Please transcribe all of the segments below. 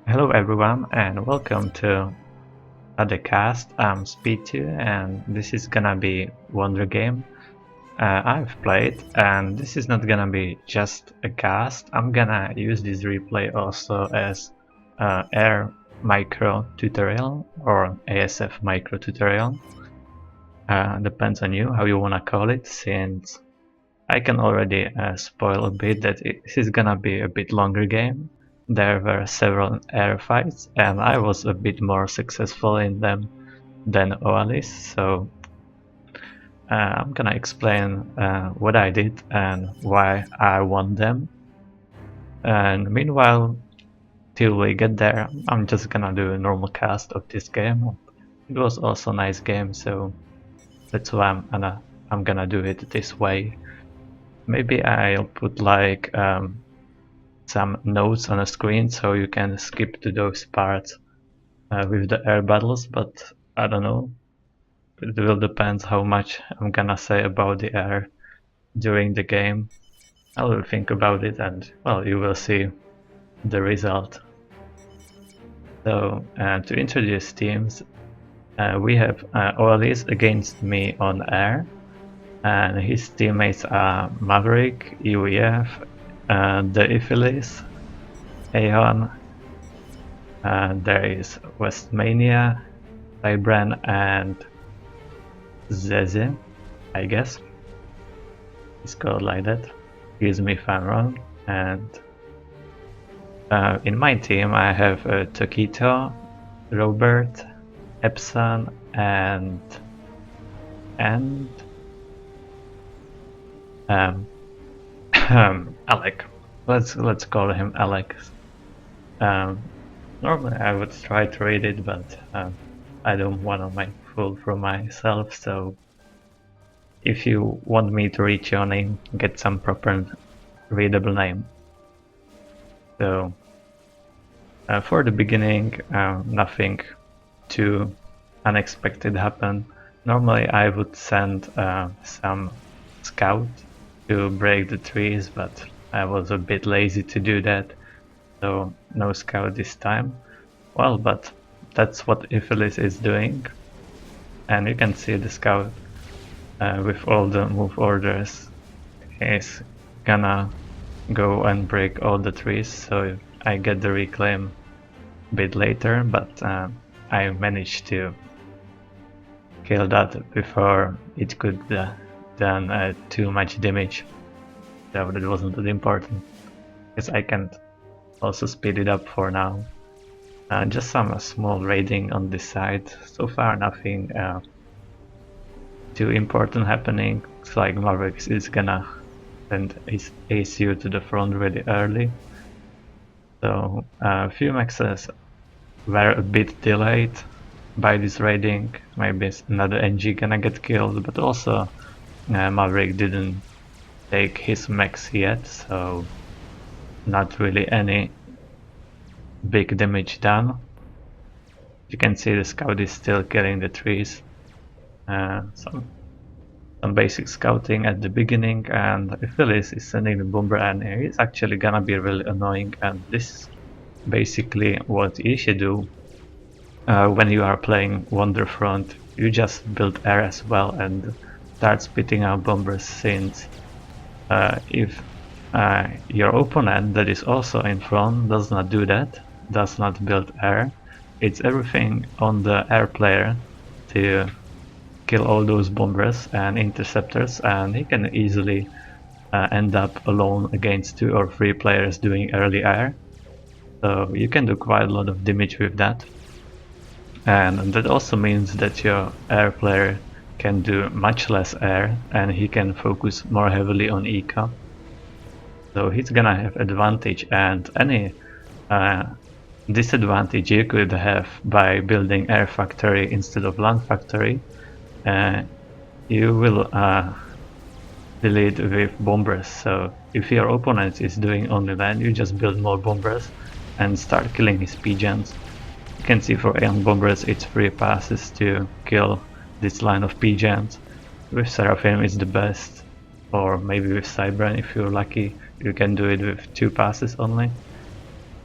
Hello everyone and welcome to other cast. I'm Speed2 and this is gonna be Wonder Game. I've played and this is not gonna be just a cast. I'm gonna use this replay also as Air micro tutorial or ASF micro tutorial. Depends on you how you wanna call it, since I can already spoil a bit that this is gonna be a bit longer game. There were several air fights and I was a bit more successful in them than Oalis, so I'm gonna explain what I did and why I won them. And meanwhile, till we get there, I'm just gonna do a normal cast of this game. It was also a nice game, so that's why I'm gonna do it this way. Maybe I'll put like some notes on a screen so you can skip to those parts with the air battles, but I don't know. It will depend how much I'm gonna say about the air during the game. I will think about it and, well, you will see the result. So, to introduce teams, we have Oalis against me on air, and his teammates are Maverick, UEF, the Iphilis, Aeon, there is Westmania, Cybran, and Zeze, I guess. It's called like that. Excuse me if I'm wrong. And in my team I have Tokito, Robert, Epson, and Alec. Let's call him Alex. Normally I would try to read it, but I don't want to make fool for myself, so if you want me to read your name, get some proper readable name. So for the beginning, nothing too unexpected happened. Normally I would send some scout to break the trees, but I was a bit lazy to do that, so no scout this time. Well, but that's what Iphilis is doing, and you can see the scout with all the move orders is gonna go and break all the trees, so I get the reclaim a bit later, but I managed to kill that before it could done too much damage. So that wasn't that important, because I can also speed it up for now. Just some small raiding on this side. So far nothing too important happening. It's like Maverick is gonna send his ACU to the front really early. So a few maxes were a bit delayed by this raiding. Maybe another NG gonna get killed, but also Maverick didn't take his max yet, so not really any big damage done. You can see the scout is still killing the trees. Some basic scouting at the beginning, and Iphilis is sending the bomber, and it's actually gonna be really annoying, and this is basically what you should do when you are playing Wonderfront. You just build air as well and start spitting out bombers, since if your opponent that is also in front does not do that, does not build air, it's everything on the air player to kill all those bombers and interceptors, and he can easily end up alone against 2 or 3 players doing early air. So you can do quite a lot of damage with that, and that also means that your air player can do much less air and he can focus more heavily on eco. So he's gonna have advantage, and any disadvantage you could have by building air factory instead of land factory, you will delete with bombers. So if your opponent is doing only land, you just build more bombers and start killing his pigeons. You can see for young bombers it's 3 passes to kill this line of pigeons. With Seraphim it's the best, or maybe with Cybran if you're lucky, you can do it with 2 passes only.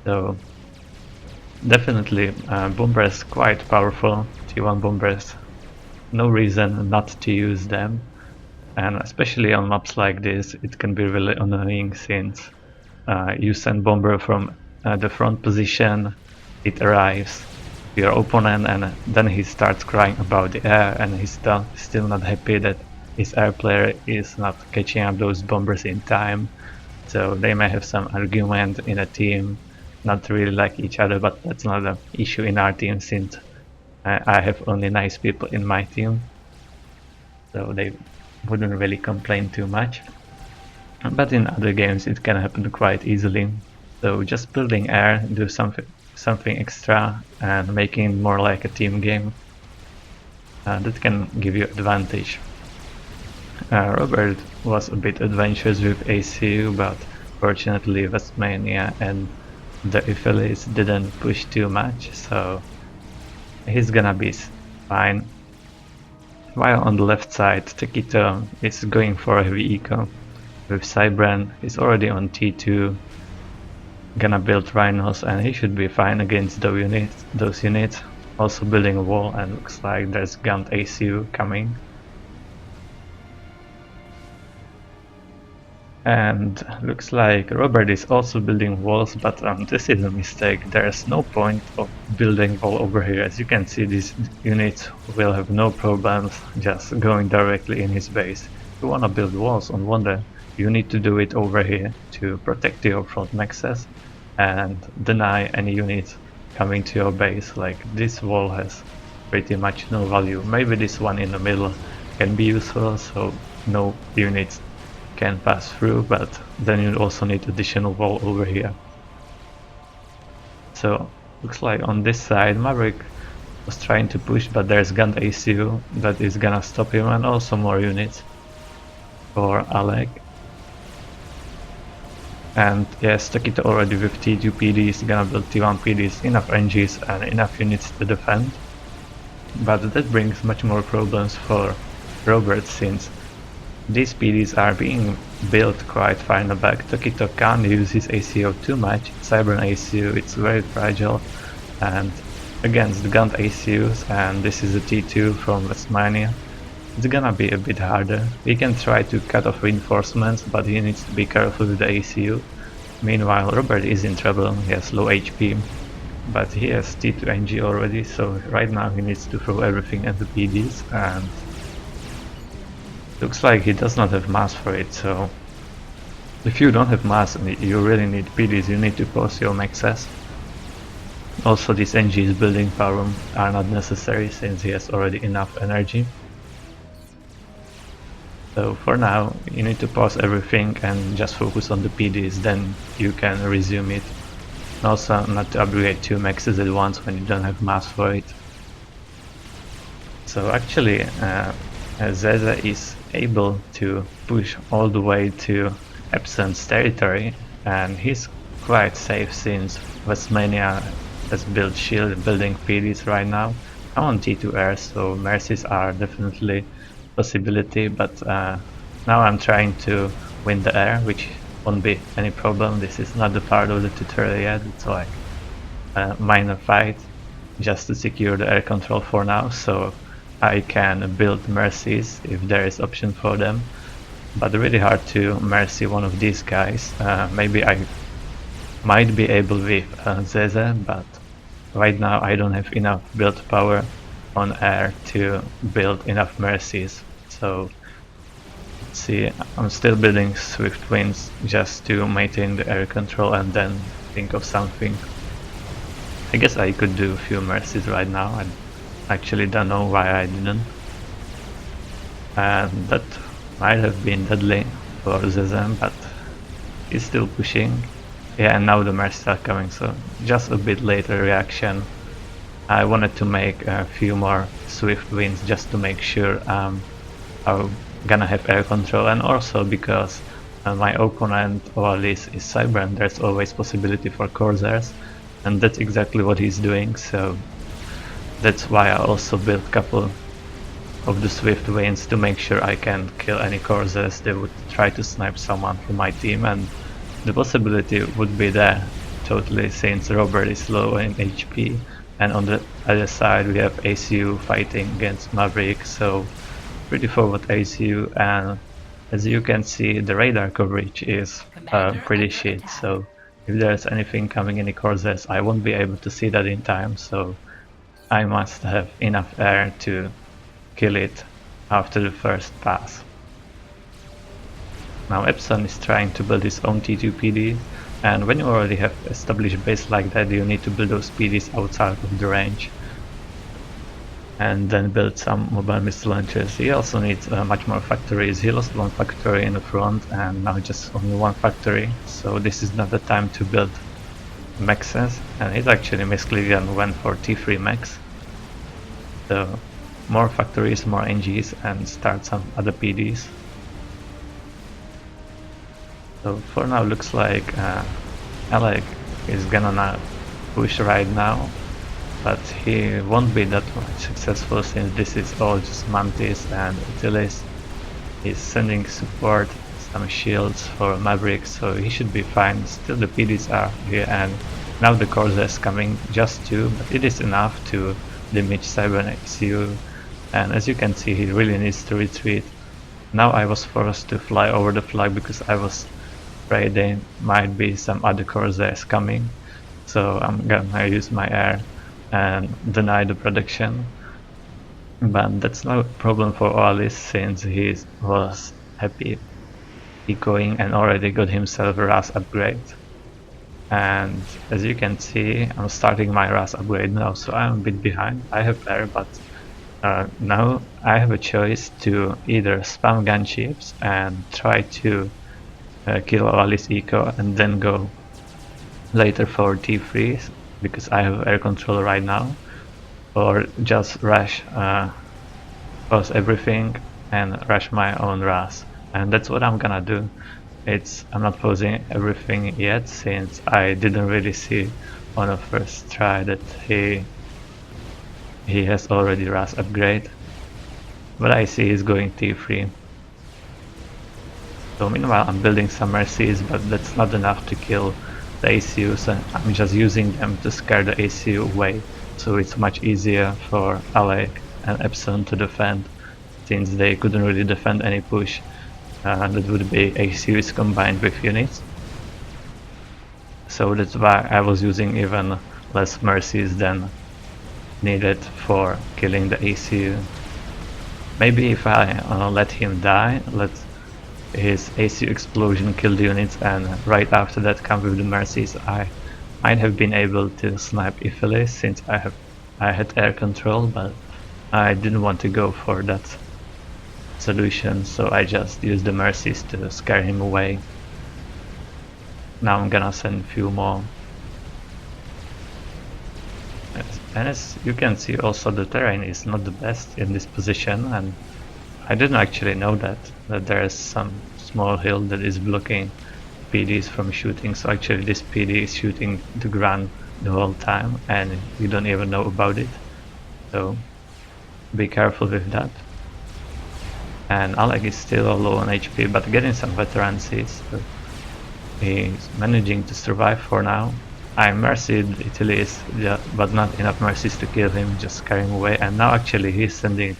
So Definitely, bombers quite powerful. T1 bombers, no reason not to use them. And especially on maps like this, it can be really annoying since you send bomber from the front position, it arrives to your opponent, and then he starts crying about the air, and he's still not happy that his air player is not catching up those bombers in time. So they may have some argument in a team, not really like each other, but that's not an issue in our team since I have only nice people in my team. So they wouldn't really complain too much. But in other games it can happen quite easily. So just building air, do something extra and making it more like a team game. That can give you advantage. Robert was a bit adventurous with ACU, but fortunately Westmania and the affiliates didn't push too much, so he's gonna be fine. While on the left side, Takito is going for a heavy eco. With Cybran, he's already on T2, gonna build Rhinos, and he should be fine against those units. Also building a wall, and looks like there's Gant ACU coming. And looks like Robert is also building walls, but this is a mistake. There's no point of building wall over here. As you can see, these units will have no problems just going directly in his base. If you wanna build walls on Wonder, you need to do it over here to protect your front maxes and deny any units coming to your base. Like this wall has pretty much no value. Maybe this one in the middle can be useful, so no units can pass through, but then you also need additional wall over here. So looks like on this side Maverick was trying to push, but there's Gant ACU that is gonna stop him, and also more units for Alec. And yes, Takito already with T2 PDs, gonna build T1 PDs, enough NGs and enough units to defend. But that brings much more problems for Robert, since these PDs are being built quite far in the back. Takito can't use his ACO too much. Cybran ACU, it's very fragile, and against the Gant ACUs, and this is a T2 from Westmania, it's gonna be a bit harder. He can try to cut off reinforcements, but he needs to be careful with the ACU. Meanwhile, Robert is in trouble, he has low HP, but he has T2 NG already, so right now he needs to throw everything at the PDs, and looks like he does not have mass for it. So if you don't have mass and you really need PDs, you need to pause your maxes. Also, these NG's building power are not necessary since he has already enough energy. So for now, you need to pause everything and just focus on the PDs, then you can resume it. And also not to upgrade 2 maxes at once when you don't have mass for it. So actually, Zeza is able to push all the way to Absence territory, and he's quite safe since Westmania has built shield building PDs right now. I'm on T2 air, so mercies are definitely a possibility, but now I'm trying to win the air, which won't be any problem. This is not the part of the tutorial yet, it's like a minor fight just to secure the air control for now, so I can build mercies if there is option for them, but really hard to mercy one of these guys. Maybe I might be able with Zeze, but right now I don't have enough build power on air to build enough mercies. So let's see, I'm still building Swift Winds just to maintain the air control and then think of something. I guess I could do a few mercies right now. I actually don't know why I didn't. And that might have been deadly for Zezem, but he's still pushing. Yeah, and now the mercies are coming, so just a bit later reaction. I wanted to make a few more Swift Winds just to make sure I'm gonna have air control, and also because my opponent, or at least is Cybran, there's always possibility for Corsairs, and that's exactly what he's doing, so that's why I also built a couple of the Swift Winds to make sure I can kill any Corsairs that would try to snipe someone from my team, and the possibility would be there totally since Robert is low in HP, and on the other side we have ACU fighting against Maverick, so pretty forward ACU, and as you can see the radar coverage is pretty shit, so if there's anything coming in the courses I won't be able to see that in time, so I must have enough air to kill it after the first pass. Now Epson is trying to build his own T2 PD, and when you already have established base like that you need to build those PDs outside of the range and then build some mobile missile launchers. He also needs much more factories. He lost one factory in the front and now just only one factory, so this is not the time to build mexes, and he's actually misclicked and went for T3 max. So more factories, more NGs, and start some other PDs. So for now looks like Alec is gonna push right now, but he won't be that much successful since this is all just Mantis and Utilis. He's sending support, some shields for Maverick, so he should be fine. Still the PDs are here, and now the Corsair is coming, just two, but it is enough to damage Cyber and ACU, and as you can see he really needs to retreat. Now I was forced to fly over the flag because I was afraid there might be some other Corsairs coming, so I'm gonna use my air and deny the production. But that's no problem for Oalis since he was happy ecoing and already got himself a RAS upgrade. And as you can see, I'm starting my RAS upgrade now, so I'm a bit behind. I have air, but now I have a choice to either spam gunships and try to kill Oalis eco and then go later for T3 because I have air control right now, or just rush, pause everything and rush my own RAS, and that's what I'm gonna do. I'm not pausing everything yet since I didn't really see on the first try that he has already RAS upgrade, but I see he's going T3. So meanwhile I'm building some Mercies, but that's not enough to kill the ACU, so I'm just using them to scare the ACU away, so it's much easier for Alec and Epson to defend, since they couldn't really defend any push. That would be ACUs combined with units. So that's why I was using even less Mercies than needed for killing the ACU. Maybe if I let him die, let his ACU explosion kill the units, and right after that come with the Mercies, I might have been able to snipe Iphilis since I had air control, but I didn't want to go for that solution, so I just used the Mercies to scare him away. Now I'm gonna send a few more. And as you can see also the terrain is not the best in this position, and I didn't actually know that there is some small hill that is blocking PDs from shooting, so actually this PD is shooting the ground the whole time and you don't even know about it, so be careful with that. And Alec is still low on HP but getting some veterancies, so he's managing to survive for now. I mercied Italis, but not enough mercies to kill him, just scaring away, and now actually he's sending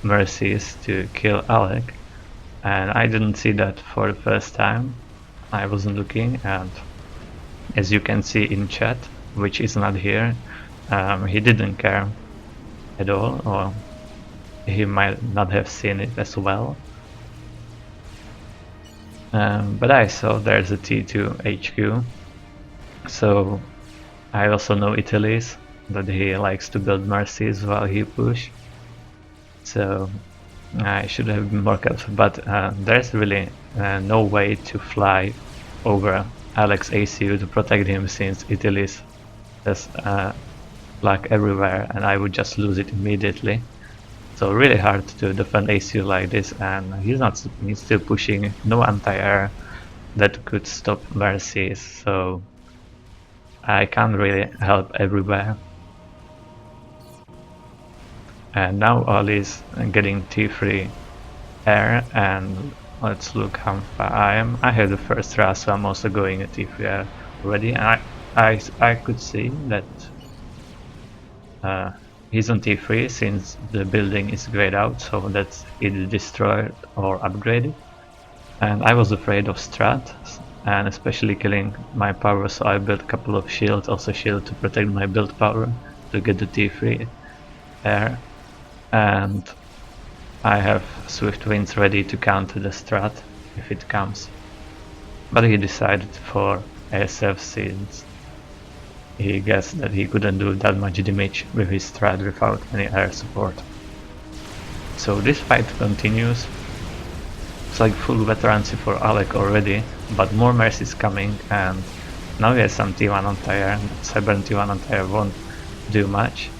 mercies to kill Alec, and I didn't see that for the first time. I wasn't looking, and as you can see in chat, which is not here, he didn't care at all, or he might not have seen it as well. But I saw there's a T2 HQ, so I also know Italy's that he likes to build mercies while he push, so I should have been more careful, but there's really no way to fly over Alex ACU to protect him since Italy's has flag everywhere and I would just lose it immediately. So really hard to defend ACU like this, and he's still pushing, no anti-air that could stop mercies, so I can't really help everywhere. And now all is getting T3 air, and let's look how far I am. I have the first RAS, so I'm also going at T3 air already, and I could see that he's on T3 since the building is grayed out, so that's either destroyed or upgraded. And I was afraid of strat, and especially killing my power, so I built a couple of shields, also shield to protect my build power to get the T3 air. And I have Swift Winds ready to counter the strat if it comes. But he decided for ASF since he guessed that he couldn't do that much damage with his strat without any air support. So this fight continues. It's like full veterancy for Alec already, but more Mercy is coming, and now he has some T1 on tire. Cyber and T1 on tire won't do much.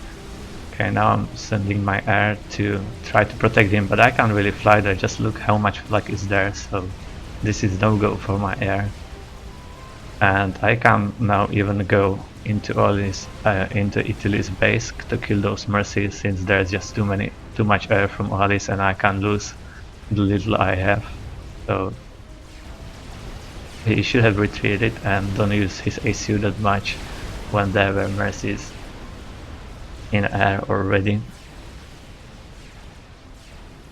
Okay, now I'm sending my air to try to protect him, but I can't really fly there, just look how much flak is there, so this is no go for my air. And I can't now even go into into Italy's base to kill those Mercies, since there's just too much air from Oalis, and I can't lose the little I have. So he should have retreated and don't use his ACU that much when there were Mercies in air already.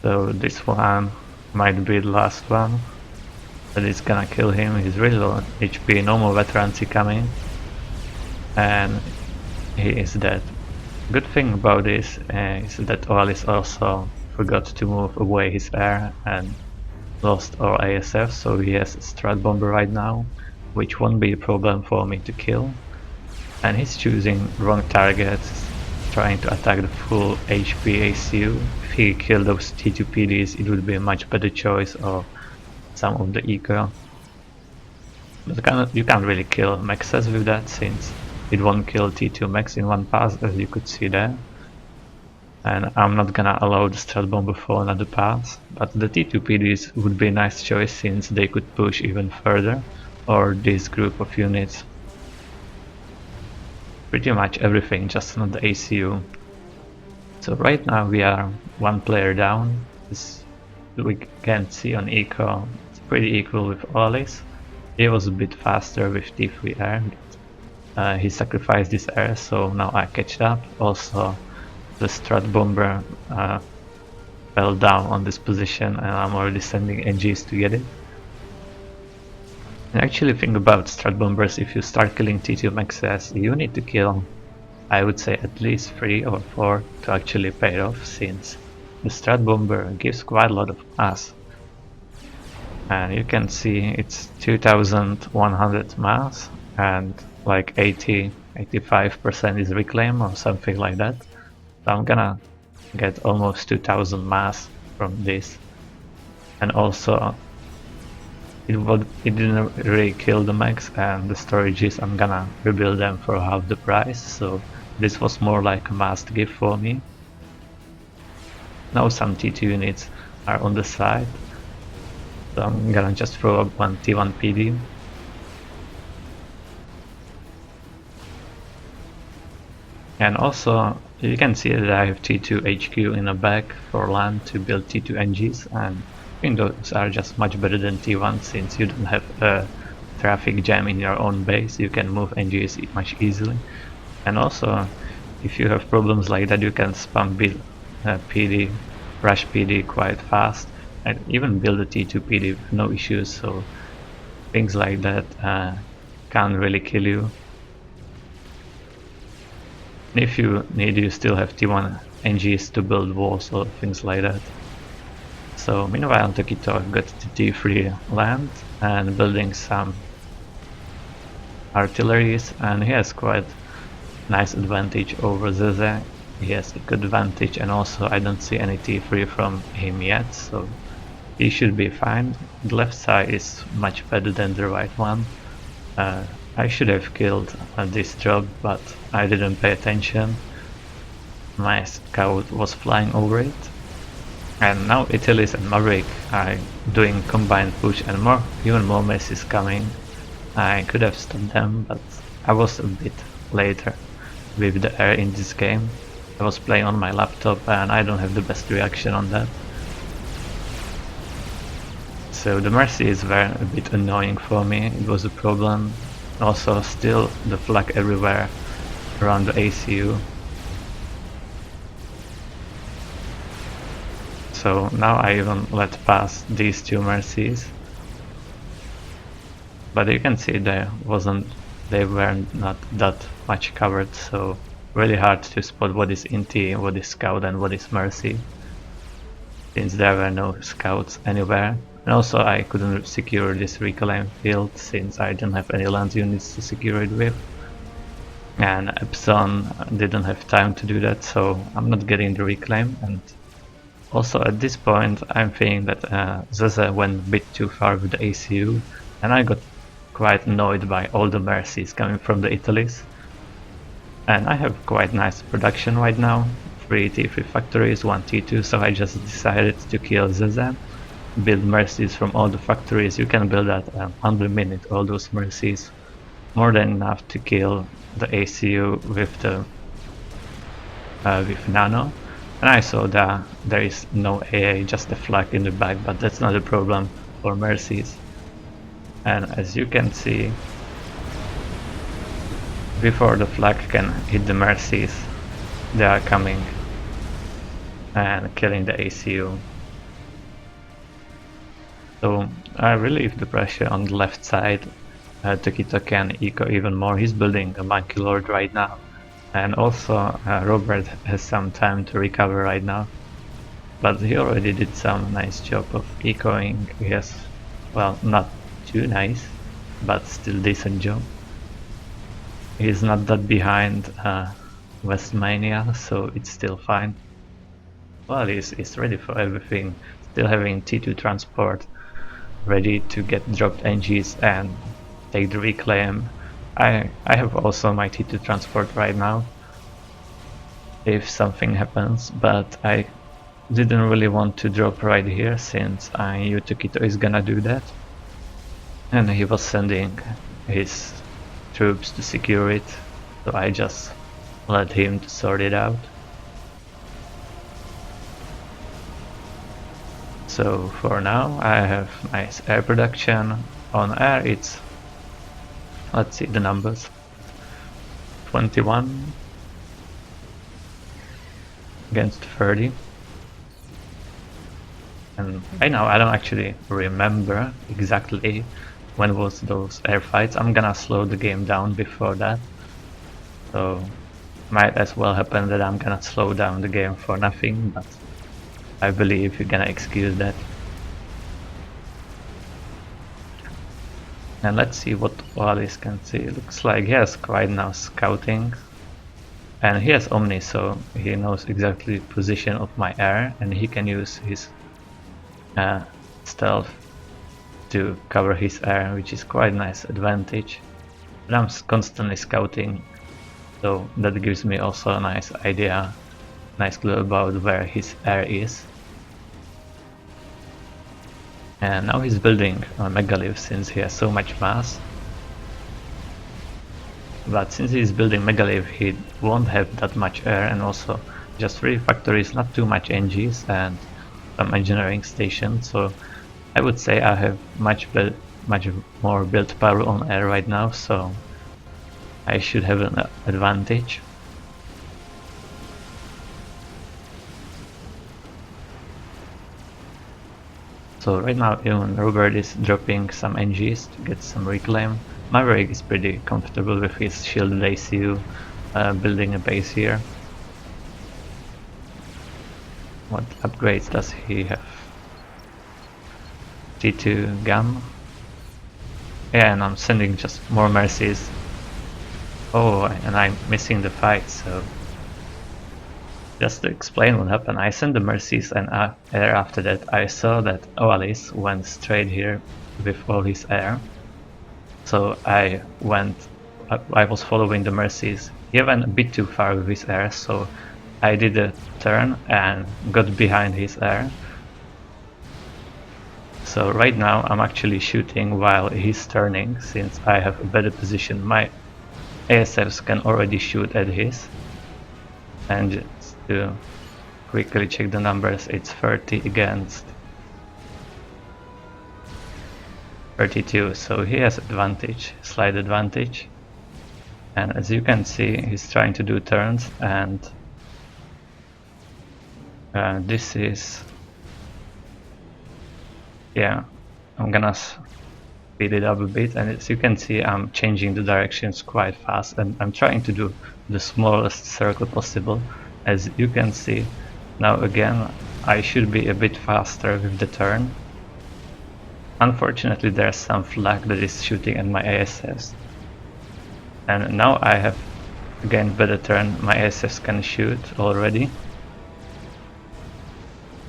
So this one might be the last one, but it's gonna kill him. He's really low on HP, no more veterancy coming, and he is dead. Good thing about this is that Oalis also forgot to move away his air and lost our ASF, so he has a Strat Bomber right now, which won't be a problem for me to kill. And he's choosing wrong targets, trying to attack the full HP ACU. If he killed those T2 PDs, it would be a much better choice, or some of the eco. But you can't really kill Maxes with that, since it won't kill T2 Max in one pass, as you could see there. And I'm not gonna allow the Strat Bomber for another pass, but the T2 PDs would be a nice choice since they could push even further, or this group of units. Pretty much everything, just not the ACU. So right now we are one player down. As we can see on eco, it's pretty equal with Oalis. He was a bit faster with T3 air. He sacrificed his air, so now I catch up. Also, the Strat Bomber fell down on this position, and I'm already sending NGs to get it. And actually think about Strat Bombers, if you start killing T2 Maxes, you need to kill, I would say, at least 3 or 4 to actually pay it off, since the Strat Bomber gives quite a lot of mass. And you can see it's 2100 mass, and like 85% is reclaim or something like that. So I'm gonna get almost 2000 mass from this. And also it didn't really kill the max, and the storages I'm gonna rebuild them for half the price, so this was more like a must give for me. Now some T2 units are on the side, so I'm gonna just throw up one T1 PD. And also you can see that I have T2 HQ in the back for land to build T2 NGs, and I think those are just much better than T1 since you don't have a traffic jam in your own base. You can move NGs much easily, and also if you have problems like that, you can spam build PD, rush PD quite fast, and even build a T2 PD with no issues. So things like that can't really kill you. If you need, you still have T1 NGs to build walls or things like that. So meanwhile, Tokito I've got the T3 land and building some artilleries, and he has quite nice advantage over Zeze. He has a good advantage, and also I don't see any T3 from him yet, so he should be fine. The left side is much better than the right one. I should have killed this job, but I didn't pay attention. My scout was flying over it. And now Italis and Maverick are doing combined push, and even more mess is coming. I could have stopped them, but I was a bit later with the air in this game. I was playing on my laptop and I don't have the best reaction on that. So the Mercy is a bit annoying for me. It was a problem Also still the flak everywhere around the ACU. So now I even let pass these two mercies. But you can see they were not that much covered, so really hard to spot what is Inti, what is Scout and what is Mercy, since there were no scouts anywhere. And also I couldn't secure this reclaim field since I didn't have any land units to secure it with. And Epson didn't have time to do that, so I'm not getting the reclaim. And also at this point I'm thinking that Zeze went a bit too far with the ACU, and I got quite annoyed by all the mercies coming from the Italies. And I have quite nice production right now, 3 T3 factories, 1 T2, so I just decided to kill Zeze, build mercies from all the factories. You can build at 100 minutes all those mercies, more than enough to kill the ACU with the with Nano. And I saw that there is no AA, just a flag in the back, but that's not a problem for mercies. And as you can see, before the flag can hit the mercies, they are coming and killing the ACU. So I relieve the pressure on the left side. Tokito can eco even more. He's building a Monkey Lord right now. And also Robert has some time to recover right now. But he already did some nice job of ecoing. Yes, well, not too nice, but still decent job. He's not that behind Westmania, so it's still fine. Well, he's ready for everything. Still having T2 transport ready to get dropped NGs and take the reclaim. I have also my T2 transport right now if something happens, but I didn't really want to drop right here since I knew Tokito is gonna do that. And he was sending his troops to secure it, so I just let him to sort it out. So for now I have nice air production. On air it's, let's see the numbers, 21 against 30. And right now I don't actually remember exactly when was those air fights. I'm gonna slow the game down before that, so might as well happen that I'm gonna slow down the game for nothing, but I believe you're gonna excuse that. And let's see what Wallis can see. It looks like he has quite now scouting, and he has Omni, so he knows exactly the position of my air, and he can use his stealth to cover his air, which is quite nice advantage. But I'm constantly scouting, so that gives me also a nice idea, nice clue about where his air is. And now he's building a megalith since he has so much mass. But since he's building megalith, he won't have that much air, and also just 3 factories, not too much NGs, and some engineering stations. So I would say I have much more build power on air right now, so I should have an advantage. So right now even Robert is dropping some NGs to get some reclaim. Maverick is pretty comfortable with his shielded ACU, building a base here. What upgrades does he have? T2 gun. Yeah, and I'm sending just more mercies. Oh, and I'm missing the fight, so just to explain what happened, I sent the mercies, and air after that I saw that Oalis went straight here with all his air. So I was following the mercies. He went a bit too far with his air, so I did a turn and got behind his air. So right now I'm actually shooting while he's turning, since I have a better position. My ASFs can already shoot at his. And just to quickly check the numbers, it's 30 against 32, so he has advantage, slight advantage. And as you can see, he's trying to do turns, and this is, yeah, I'm gonna speed it up a bit, and as you can see, I'm changing the directions quite fast, and I'm trying to do the smallest circle possible. As you can see, now again, I should be a bit faster with the turn. Unfortunately, there's some flag that is shooting at my ASFs. And now I have again better turn, my ASFs can shoot already.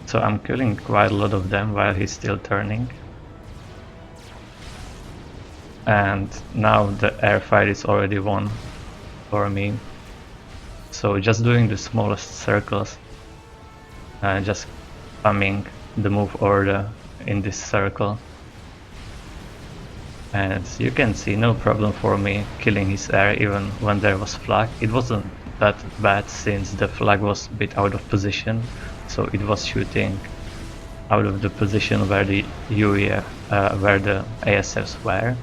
So I'm killing quite a lot of them while he's still turning. And now the air fight is already won for me. So just doing the smallest circles, just spamming the move order in this circle. And as you can see, no problem for me killing his air even when there was flag. It wasn't that bad since the flag was a bit out of position, so it was shooting out of the position where the where the ASFs were.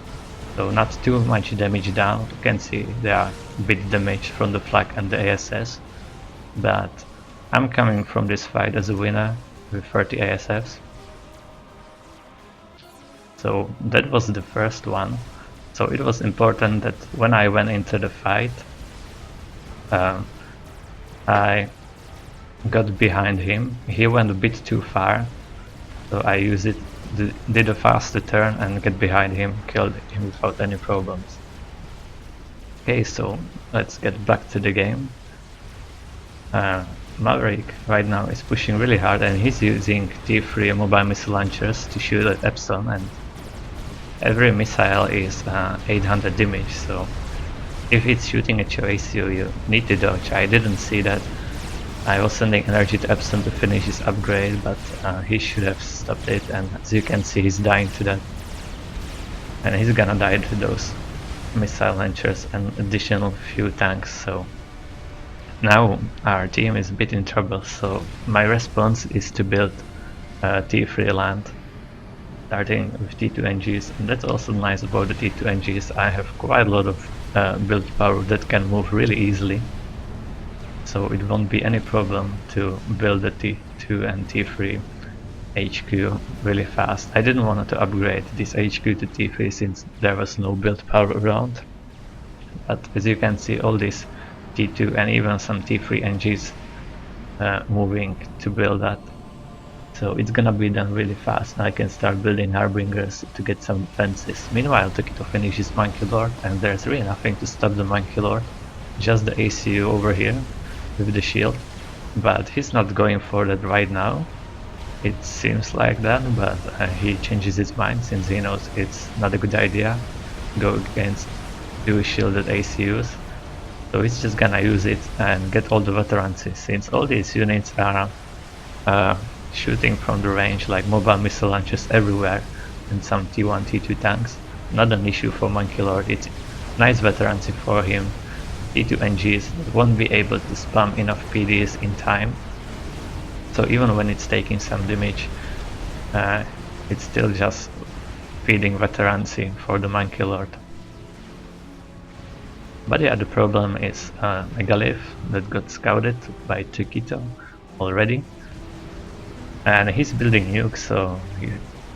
So not too much damage down. You can see there are a bit damage from the flag and the ASS, but I'm coming from this fight as a winner with 30 ASFs. So that was the first one. So it was important that when I went into the fight, I got behind him. He went a bit too far, so I used it, did a faster turn and get behind him, killed him without any problems. Okay, so let's get back to the game. Maverick right now is pushing really hard, and he's using T3 mobile missile launchers to shoot at Epson, and every missile is 800 damage, so if it's shooting at your ACU, you need to dodge. I didn't see that. I was sending energy to Epson to finish his upgrade, but he should have stopped it, and as you can see, he's dying to that. And he's gonna die to those missile launchers and additional few tanks, so now our team is a bit in trouble. So my response is to build T3 land, starting with T2 NGs, and that's also nice about the T2 NGs. I have quite a lot of build power that can move really easily, so it won't be any problem to build the T2 and T3 HQ really fast. I didn't want to upgrade this HQ to T3 since there was no build power around, but as you can see, all these T2 and even some T3 NGs moving to build that. So it's gonna be done really fast, and I can start building Harbingers to get some defenses. Meanwhile, Tokito finishes Monkey Lord, and there's really nothing to stop the Monkey Lord. Just the ACU over here with the shield. But he's not going for that right now. It seems like that, but he changes his mind since he knows it's not a good idea to go against two shielded ACUs. So he's just gonna use it and get all the veterancy, since all these units are shooting from the range like mobile missile launchers everywhere, and some T1, T2 tanks. Not an issue for Monkey Lord, it's nice veterancy for him. T2 NGs won't be able to spam enough PDs in time, so even when it's taking some damage, it's still just feeding veterancy for the Monkey Lord. But yeah, the problem is Megalith that got scouted by Tokito already. And he's building nuke, so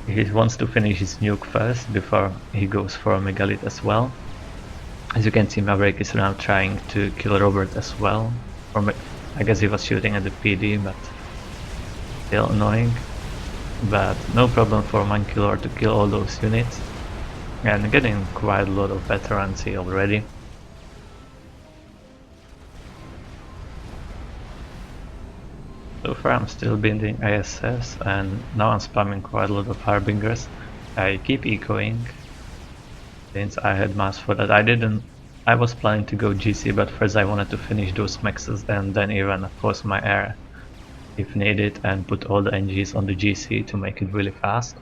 he wants to finish his nuke first before he goes for Megalith as well. As you can see, Maverick is now trying to kill Robert as well. I guess he was shooting at the PD, but still annoying. But no problem for Monkey Lord to kill all those units, and getting quite a lot of veterancy already. So far I'm still building ASFs, and now I'm spamming quite a lot of Harbingers. I keep ecoing since I had mass for that. I was planning to go GC, but first I wanted to finish those maxes and then even force my air if needed and put all the NGs on the GC to make it really fast.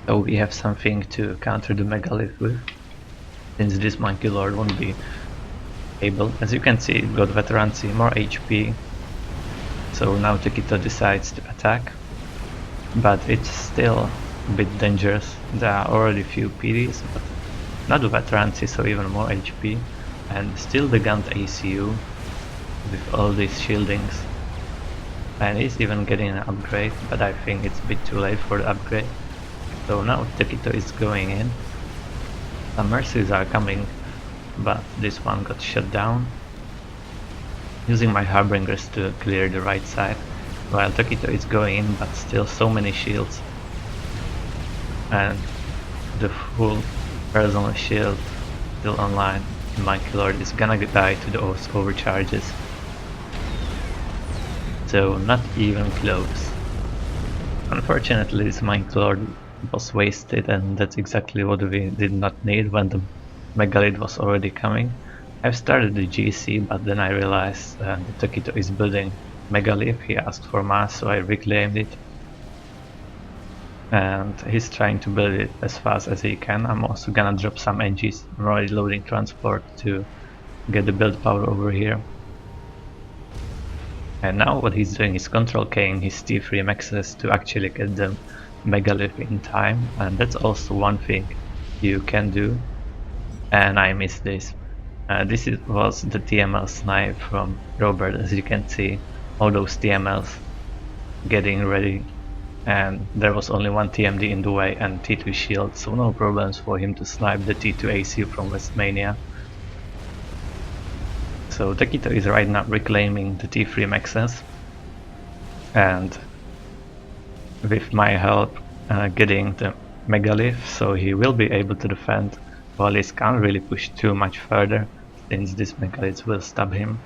So we have something to counter the Megalith with, since this Monkey Lord won't be able. As you can see, it got veterancy, more HP, so now Tokito decides to attack. but it's still a bit dangerous. There are already few PDs, but not veterancy, so even more HP, and still the gun ACU with all these shieldings. And he's even getting an upgrade, but I think it's a bit too late for the upgrade. So now Tekito is going in. Some mercies are coming, but this one got shut down. Using my Harbingers to clear the right side, while Tekito is going in, but still so many shields. And the full personal shield still online. My Lord is gonna die to those overcharges. So not even close. Unfortunately, this Mind Lord was wasted, and that's exactly what we did not need when the Megalith was already coming. I've started the GC, but then I realized that Tokito is building Megalith. He asked for mass, so I reclaimed it. And he's trying to build it as fast as he can. I'm also gonna drop some NGs. I'm already loading transport to get the build power over here. And now what he's doing is control K-ing his T3 maxes to actually get the Megalith in time, and that's also one thing you can do, and I missed this. This was the TML snipe from Robert. As you can see, all those TMLs getting ready, and there was only one TMD in the way and T2 shield, so no problems for him to snipe the T2 AC from Westmania. So Tekito is right now reclaiming the T3 maxes, and with my help getting the Megalith, so he will be able to defend, while he can't really push too much further since this Megalith will stab him.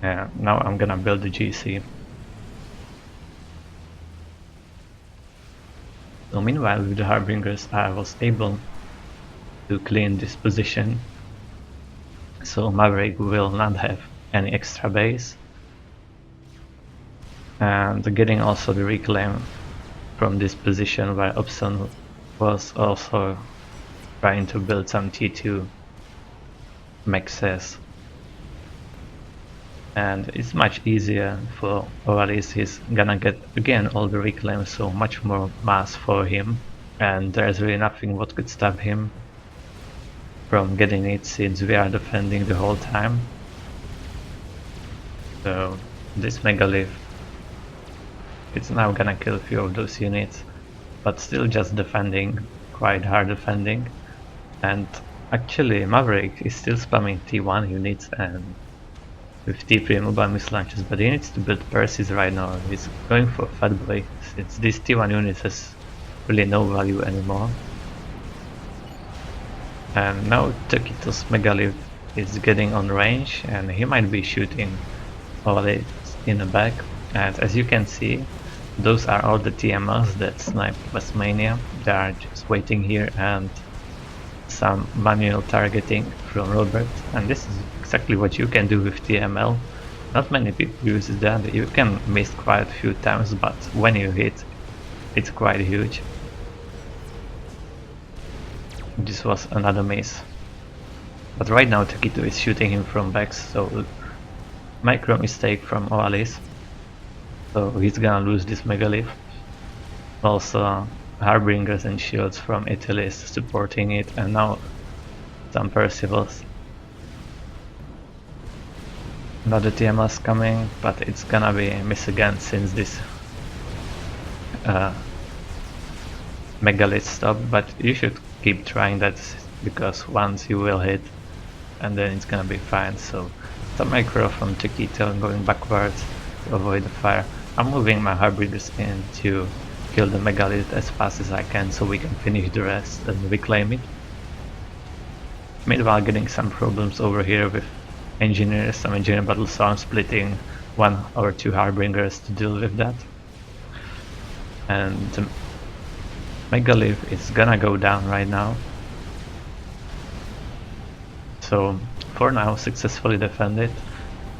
Now I'm gonna build the GC. So meanwhile with the Harbingers I was able to clean this position, so Maverick will not have any extra base, and getting also the reclaim from this position where Upson was also trying to build some T2 maxes. And it's much easier for Ovalis. He's gonna get again all the reclaims, so much more mass for him, and there's really nothing what could stop him from getting it since we are defending the whole time. So this Megalith, it's now gonna kill a few of those units, but still just defending, quite hard defending. And actually Maverick is still spamming T1 units and with T3 mobile missile launchers, but he needs to build Percy's right now. He's going for Fatboy since this T1 unit has really no value anymore. And now Tokito's Megalith is getting on range, and he might be shooting Ovalis in the back. And as you can see, those are all the TMLs that snipe Westmania. They are just waiting here, and some manual targeting from Robert, and this is exactly what you can do with TML. Not many people use that. You can miss quite a few times, but when you hit, it's quite huge. This was another miss, but right now Takito is shooting him from back, so micro mistake from Ovalis, so he's gonna lose this Megalith. Also Harbingers and shields from Italy is supporting it, and now some Percivals. Another TMS coming, but it's gonna be a miss again since this Megalith stopped, but you should keep trying that, because once you will hit and then it's gonna be fine. So some micro from Chiquito going backwards to avoid the fire. I'm moving my Harbingers in to kill the Megalith as fast as I can so we can finish the rest and reclaim it. Meanwhile getting some problems over here with engineers, some engineer battles, so I'm splitting 1 or 2 Harbingers to deal with that. And the Megalith is gonna go down right now. So for now successfully defended.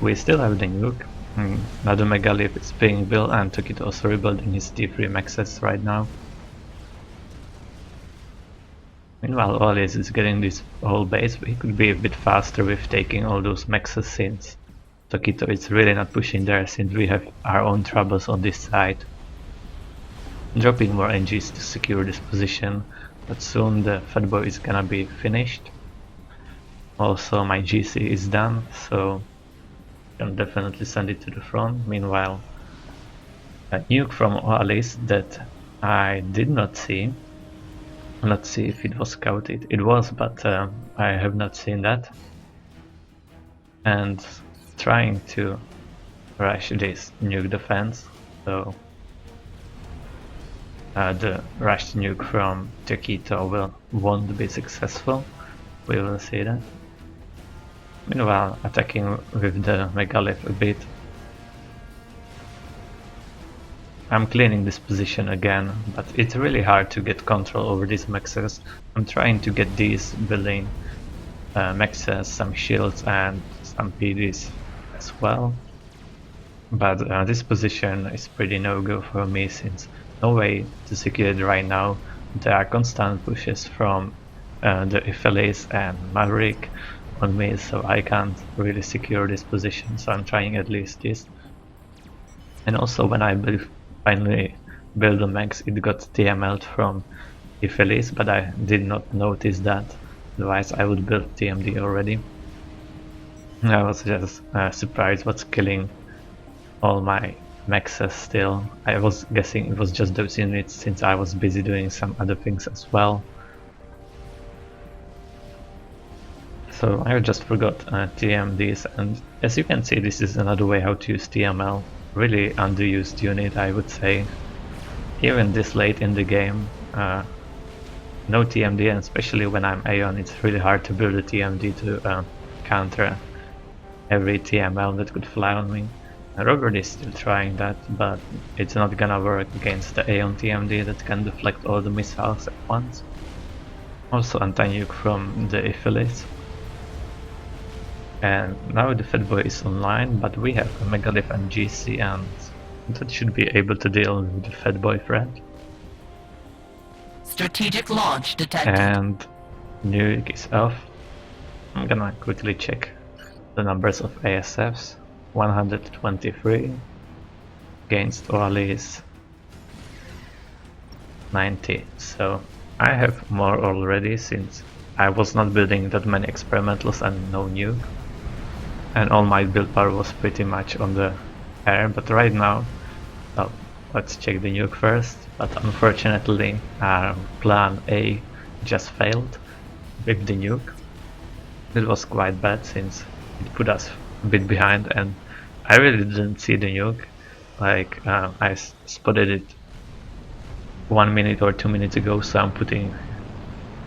We still have the nuke. Another Megalith is being built, and Tokito also rebuilding his T3 maxes right now. Meanwhile Ovalis is getting this whole base. He could be a bit faster with taking all those maxes since Tokito is really not pushing there, since we have our own troubles on this side. dropping more NGs to secure this position, but soon the Fatboy is gonna be finished. Also my GC is done, so I can definitely send it to the front. Meanwhile, a nuke from Oalis that I did not see. Let's see if it was scouted. It was, but I have not seen that. And trying to rush this nuke defense, so the rushed nuke from Taquito won't be successful. We will see that. Meanwhile, attacking with the Megalith a bit. I'm cleaning this position again, but it's really hard to get control over these mexes. I'm trying to get these building mexes, some shields and some PDs as well. But this position is pretty no-go for me since no way to secure it right now. There are constant pushes from the Iphilis and Maverick on me, so I can't really secure this position, so I'm trying at least this. And also when I finally build a max, it got TML'd from Iphilis, but I did not notice that, otherwise I would build TMD already. I was just surprised what's killing all my maxes still. I was guessing it was just those units since I was busy doing some other things as well. So I just forgot TMDs, and as you can see, this is another way how to use TML. Really underused unit, I would say. Even this late in the game, no TMD, and especially when I'm Aeon, it's really hard to build a TMD to counter every TML that could fly on me. Robert is still trying that, but it's not gonna work against the Aeon TMD that can deflect all the missiles at once. Also anti-nuke from the Iphilis. And now the Fatboy is online, but we have a Megalith and GC, and that should be able to deal with the Fatboy threat. Strategic launch detected. And nuke is off. I'm gonna quickly check the numbers of ASFs. 123 against Oalis 90. So I have more already since I was not building that many experimentals and no nuke. And all my build power was pretty much on the air, but right now, well, let's check the nuke first. But unfortunately, plan A just failed with the nuke. It was quite bad since it put us a bit behind, and I really didn't see the nuke. Like I spotted it 1 minute or 2 minutes ago, so I'm putting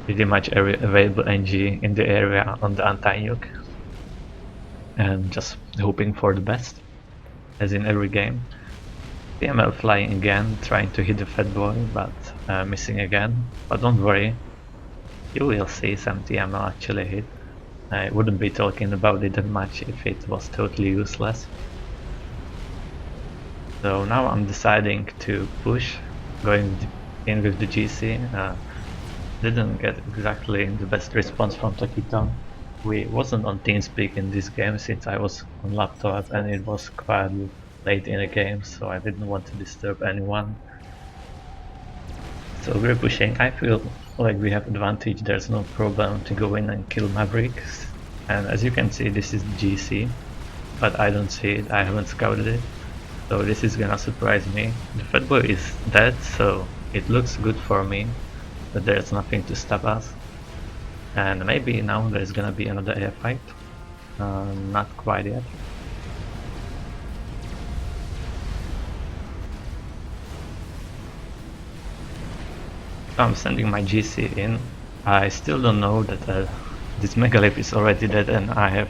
pretty much every available NG in the area on the anti-nuke. And just hoping for the best, as in every game. TML flying again, trying to hit the Fatboy, but missing again. But don't worry, you will see some TML actually hit. I wouldn't be talking about it that much if it was totally useless. So now I'm deciding to push, going in with the GC. Didn't get exactly the best response from Taquito. We wasn't on TeamSpeak in this game since I was on laptop and it was quite late in the game, so I didn't want to disturb anyone. So we're pushing. I feel like we have advantage, there's no problem to go in and kill Mavericks. And as you can see, this is GC, but I don't see it, I haven't scouted it. So this is gonna surprise me. The Fatboy is dead, so it looks good for me, but there's nothing to stop us. And maybe now there's gonna be another air fight. Not quite yet. I'm sending my GC in. I still don't know that this Megalith is already dead and I have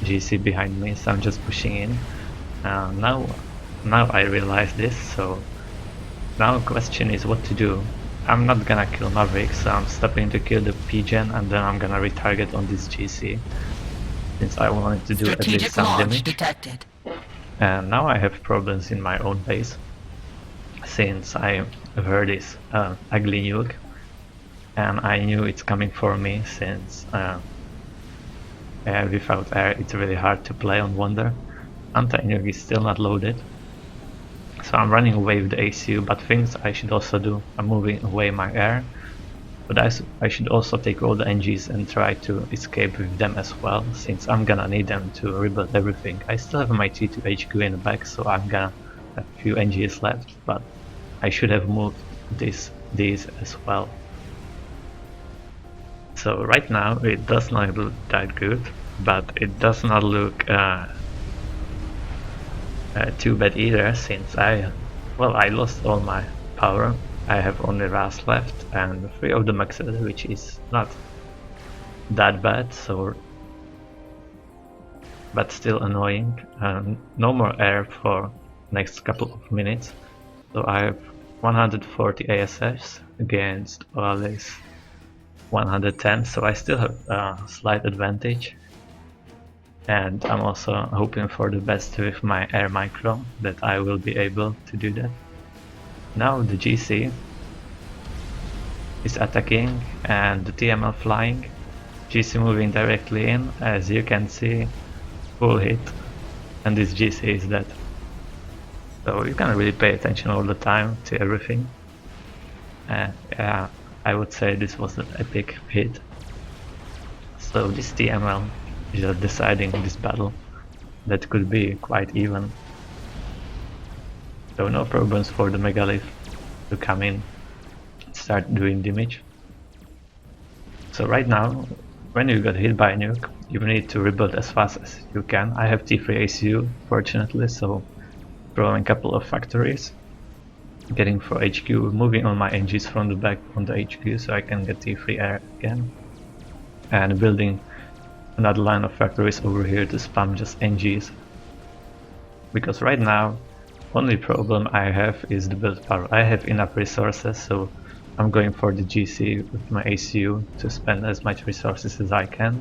GC behind me, so I'm just pushing in. Now I realize this, so now the question is what to do. I'm not gonna kill Maverick, so I'm stopping to kill the P-Gen and then I'm gonna retarget on this GC, since I wanted to do at least some damage. Detected. And now I have problems in my own base, since I heard this ugly nuke, and I knew it's coming for me, since without air it's really hard to play on Wonder. Anti-nuke is still not loaded, So I'm running away with the ACU, but things I should also do, I'm moving away my air. But I should also take all the NGs and try to escape with them as well, since I'm gonna need them to rebuild everything. I still have my T2 HQ in the back, so I'm gonna have a few NGs left, but I should have moved these as well. So right now it does not look that good, but it does not look too bad either, since I lost all my power. I have only RAS left and 3 of the maxes, which is not that bad, so but still annoying. No more air for next couple of minutes, so I have 140 ASFs against Oalis 110, so I still have a slight advantage. And I'm also hoping for the best with my air micro, that I will be able to do that. Now the GC is attacking and the TML flying, GC moving directly in, as you can see, full hit, and this GC is dead. So you can really pay attention all the time to everything. Yeah, I would say this was an epic hit. So this TML is just deciding this battle. That could be quite even. So no problems for the Megalith to come in and start doing damage. So right now, when you got hit by a nuke, you need to rebuild as fast as you can. I have T3 ACU, fortunately, so throwing a couple of factories, getting for HQ, moving all my NGs from the back on the HQ so I can get T3 air again, and building another line of factories over here to spam just NGs. Because right now, only problem I have is the build power. I have enough resources, so I'm going for the GC with my ACU to spend as much resources as I can.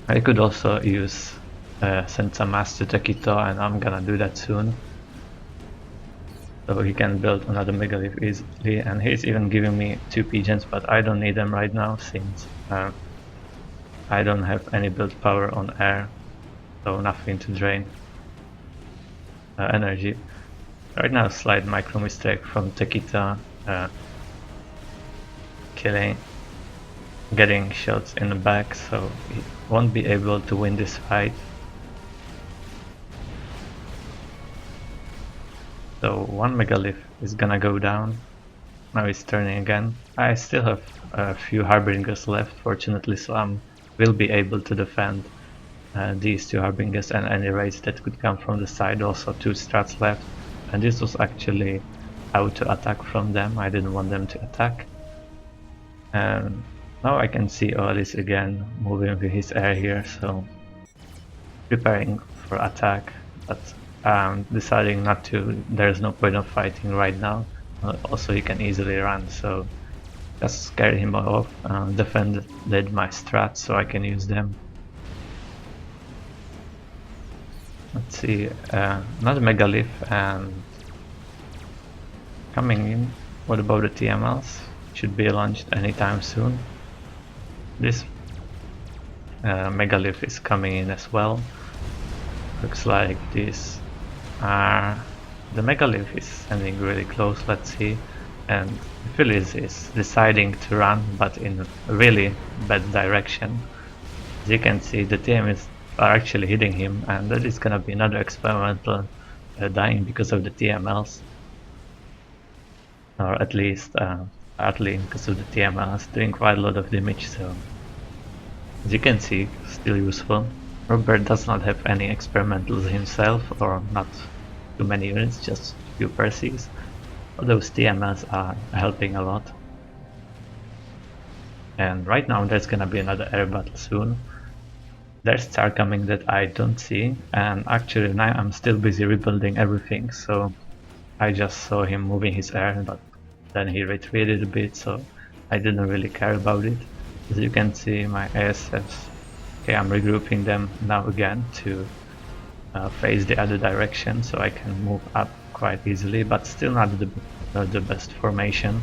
I could also use send some mass to Takito, and I'm gonna do that soon. So he can build another Megalith easily, and he's even giving me 2 pigeons, but I don't need them right now since I don't have any build power on air, so nothing to drain energy. Right now, slight micro mistake from Takita, getting shots in the back, so he won't be able to win this fight. So one Megalith is gonna go down. Now he's turning again. I still have a few Harbingers left, fortunately, so I will be able to defend these 2 Harbingers and any raids that could come from the side. Also 2 strats left, and this was actually auto attack from them. I didn't want them to attack. And now I can see Oalis again moving with his air here, so preparing for attack, but deciding not to. There's no point of fighting right now. Also he can easily run, so just scare him off, defended my strats so I can use them. Let's see, another Megalith and coming in. What about the TMLs? Should be launched anytime soon. This Megalith is coming in as well. Looks like this. The Megalith is standing really close, let's see. And Phyllis is deciding to run, but in a really bad direction. As you can see, the team are actually hitting him, and that is gonna be another experimental dying because of the TMLs. Or at least partly because of the TMLs, doing quite a lot of damage, so as you can see, still useful. Robert does not have any experimentals himself, or not too many units, just a few Perseus. Those TMLs are helping a lot. And right now there's gonna be another air battle soon. There's Tsar coming that I don't see, and actually now I'm still busy rebuilding everything, so I just saw him moving his air, but then he retreated a bit, so I didn't really care about it. As you can see, my ASFs, okay, I'm regrouping them now again to face the other direction, so I can move up quite easily, but still not the best formation.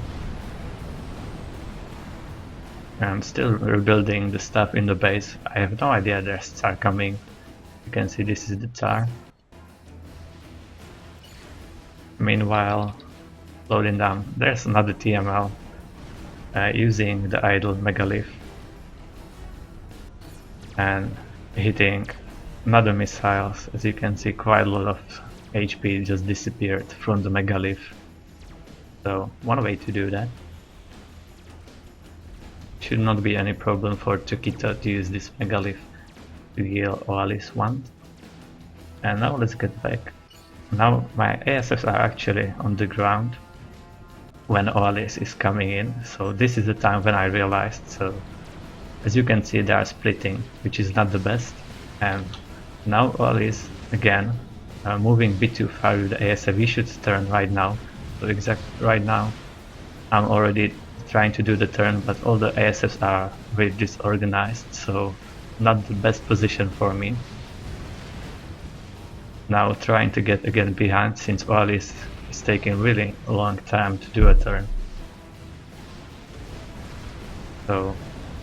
I'm still rebuilding the stuff in the base. I have no idea there's Tsar coming. You can see this is the Tsar. Meanwhile, loading down, there's another TML using the idle megalith and hitting another missiles. As you can see, quite a lot of HP just disappeared from the megalith. So one way to do that. Should not be any problem for Chiquita to use this megalith to heal Oalis 1. And now let's get back. Now my ASFs are actually on the ground when Oalis is coming in, so this is the time when I realized. So as you can see, they are splitting, which is not the best, and now Oalis again moving a bit too far with the ASF. We should turn right now. So right now I'm already trying to do the turn, but all the ASFs are very disorganized, so not the best position for me. Now trying to get again behind, since Oalis is taking really a long time to do a turn. So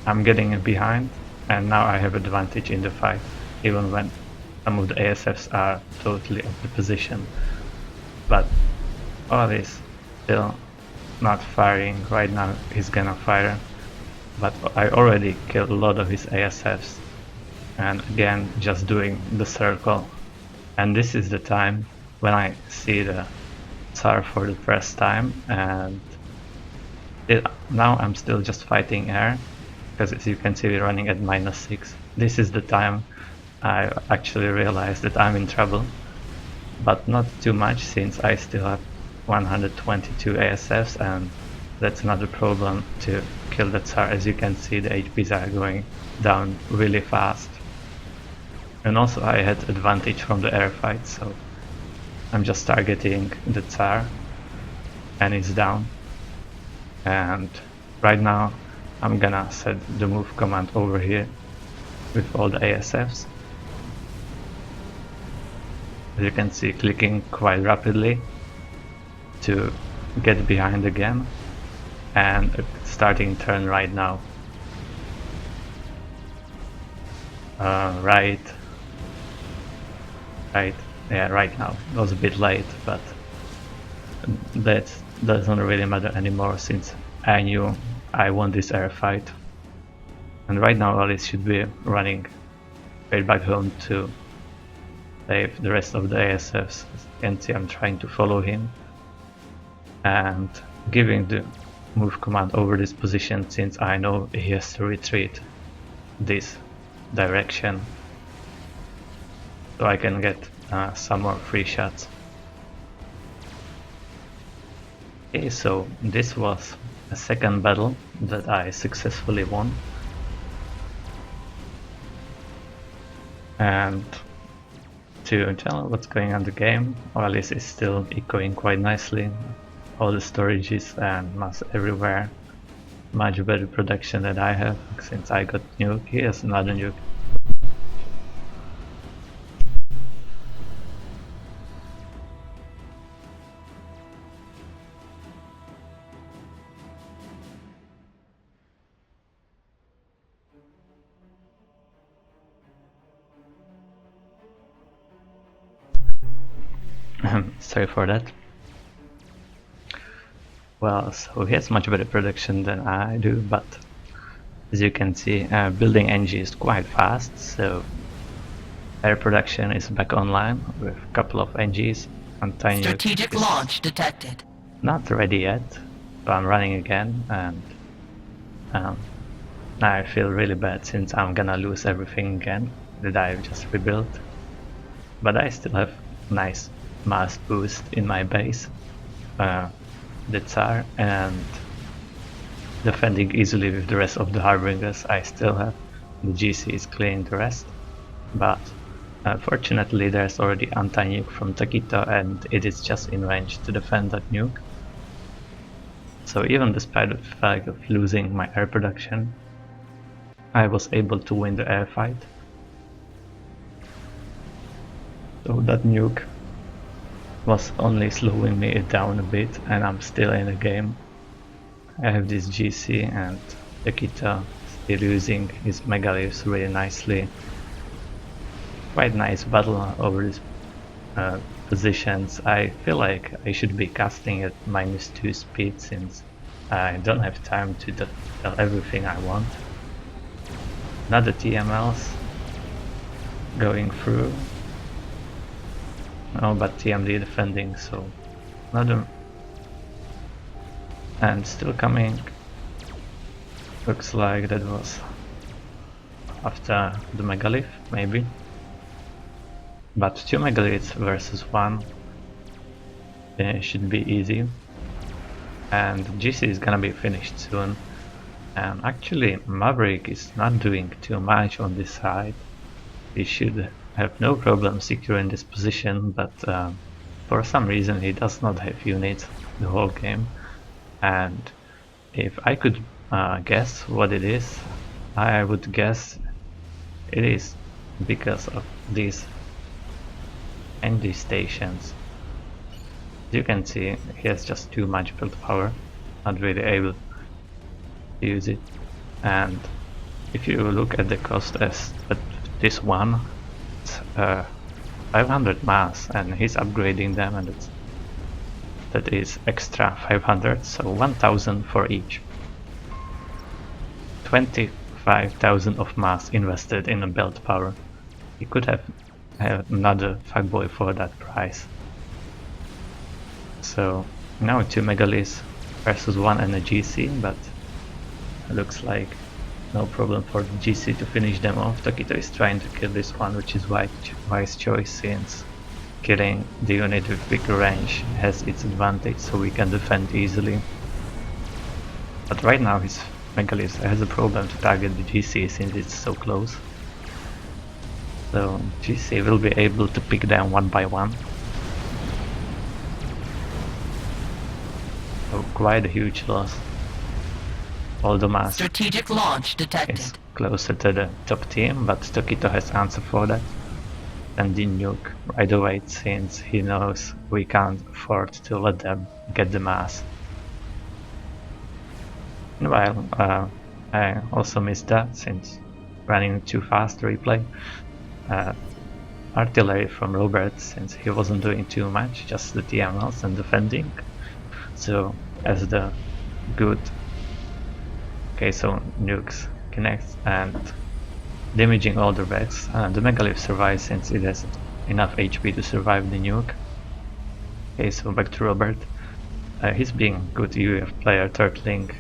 I'm getting in behind, and now I have advantage in the fight, even when some of the ASFs are totally off the position. But Oalis still not firing. Right now he's gonna fire, but I already killed a lot of his ASFs, and again just doing the circle. And this is the time when I see the Tsar for the first time, and now I'm still just fighting air, because as you can see we're running at -6. This is the time I actually realized that I'm in trouble, but not too much, since I still have 122 ASFs, and that's not a problem to kill the Tsar. As you can see, the HPs are going down really fast. And also I had advantage from the air fight, so I'm just targeting the Tsar and he's down. And right now I'm gonna set the move command over here with all the ASFs. As you can see, clicking quite rapidly to get behind again, and starting turn right now. Right now. It was a bit late, but that doesn't really matter anymore, since I knew I won this air fight. And right now Alice should be running straight back home to save the rest of the ASFs. As you can see, I'm trying to follow him and giving the move command over this position, since I know he has to retreat this direction, so I can get some more free shots. Okay, so this was a second battle that I successfully won. And to tell what's going on in the game, Alice is still echoing quite nicely. All the storages and mass everywhere. Much better production than I have, since I got nuke. He has another nuke. Sorry for that. Well, so he has much better production than I do, but as you can see, building NG is quite fast, so air production is back online with a couple of NGs. Strategic launch detected. Not ready yet, so I'm running again, and I feel really bad, since I'm gonna lose everything again that I've just rebuilt. But I still have nice mass boost in my base, the Tsar, and defending easily with the rest of the Harbingers. I still have the GCs clearing the rest, but fortunately there's already anti-nuke from Taquito, and it is just in range to defend that nuke. So even despite the fact of losing my air production, I was able to win the air fight. So that nuke was only slowing me down a bit, and I'm still in the game. I have this GC, and Taquito still using his megaliths really nicely. quite nice battle over these positions. I feel like I should be casting at -2 speed since I don't have time to tell everything I want. Another TMLs going through. Oh, but TMD defending, so another. And still coming. Looks like that was after the megalith, maybe. But 2 megaliths versus 1 should be easy. And GC is gonna be finished soon. And actually Maverick is not doing too much on this side. He should have no problem securing this position, but for some reason he does not have units the whole game. And if I could guess what it is, I would guess it is because of these energy stations. As you can see, he has just too much build power, not really able to use it. And if you look at the cost as at this one, it's 500 mass, and he's upgrading them, and that is extra 500, so 1000 for each. 25,000 of mass invested in a build power. He could have another fuckboy for that price. So now 2 megaliths versus 1 and a GC, but it looks like no problem for the GC to finish them off. Tokito is trying to kill this one, which is wise choice, since killing the unit with bigger range has its advantage, so we can defend easily. But right now his megalith has a problem to target the GC since it's so close. So GC will be able to pick them one by one. So quite a huge loss. All the mass Strategic launch detected. is closer to the top team, but Tokito has answer for that. And the nuke right away, since he knows we can't afford to let them get the mass. Meanwhile, I also missed that since running too fast to replay. Artillery from Robert, since he wasn't doing too much, just the TMLs and defending. So as the good. Okay, so nukes connects and damaging all the wrecks. The megalith survives since it has enough HP to survive the nuke. Okay, so back to Robert. He's being good UF player, turtling,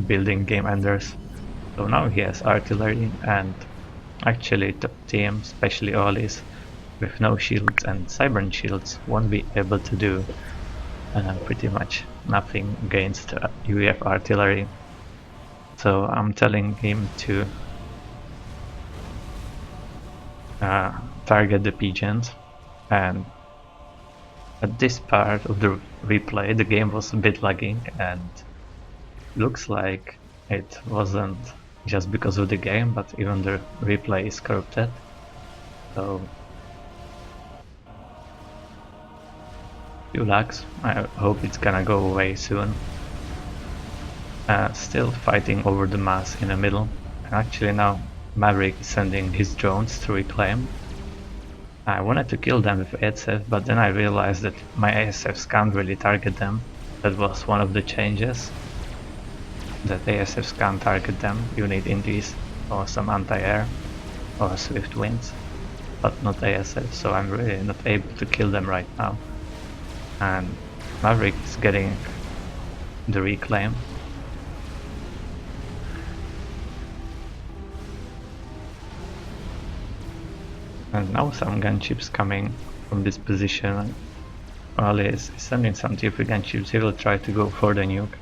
building game enders. So now he has artillery, and actually top team, especially Olis, with no shields and Cybern shields, won't be able to do pretty much nothing against UF artillery. So I'm telling him to target the pigeons, and at this part of the replay the game was a bit lagging, and looks like it wasn't just because of the game, but even the replay is corrupted. So few lags. I hope it's gonna go away soon. Still fighting over the mass in the middle, and actually now Maverick is sending his drones to reclaim. I wanted to kill them with ASF, but then I realized that my ASFs can't really target them. That was one of the changes, that ASFs can't target them. You need indies or some anti-air or swift winds, but not ASF, so I'm really not able to kill them right now. And Maverick is getting the reclaim. And now some gunships coming from this position. While he's sending some TF gunships, he will try to go for the nuke.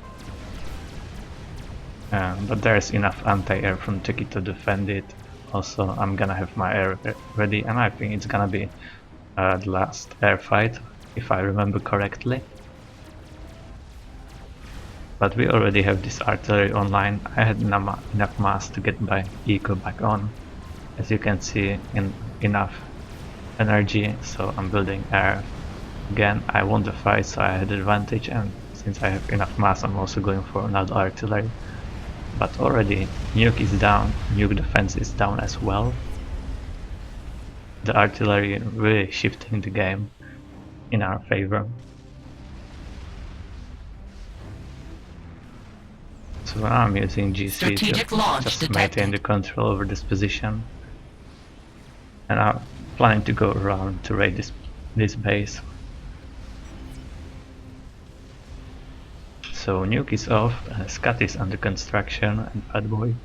But there's enough anti-air from Teki to defend it. Also, I'm gonna have my air ready, and I think it's gonna be the last air fight, if I remember correctly. But we already have this artillery online. I had enough mass to get my eco back on. As you can see, enough energy, so I'm building air. Again, I won the fight, so I had advantage, and since I have enough mass, I'm also going for another artillery. But already nuke is down, nuke defense is down as well. the artillery really shifting the game in our favor. So now I'm using GC to just maintain the control over this position. And I'm planning to go around to raid this base. So nuke is off, Scat is under construction, and Bad Boy.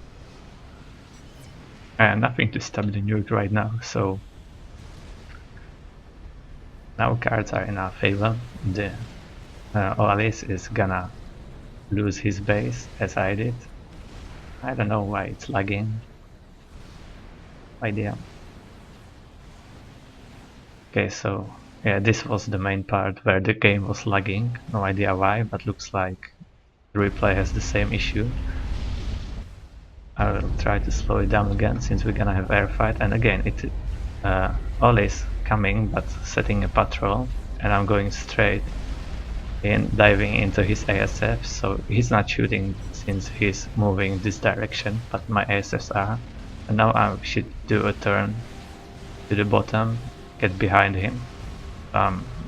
And nothing to stop the nuke right now, so now cards are in our favor. The Oalis is gonna lose his base, as I did. I don't know why it's lagging. No idea. Okay, so yeah, this was the main part where the game was lagging. No idea why, but looks like the replay has the same issue. I will try to slow it down again since we're gonna have air fight, and again it always coming but setting a patrol, and I'm going straight in, diving into his ASF, so he's not shooting since he's moving this direction, but my ASFs are. And now I should do a turn to the bottom, get behind him.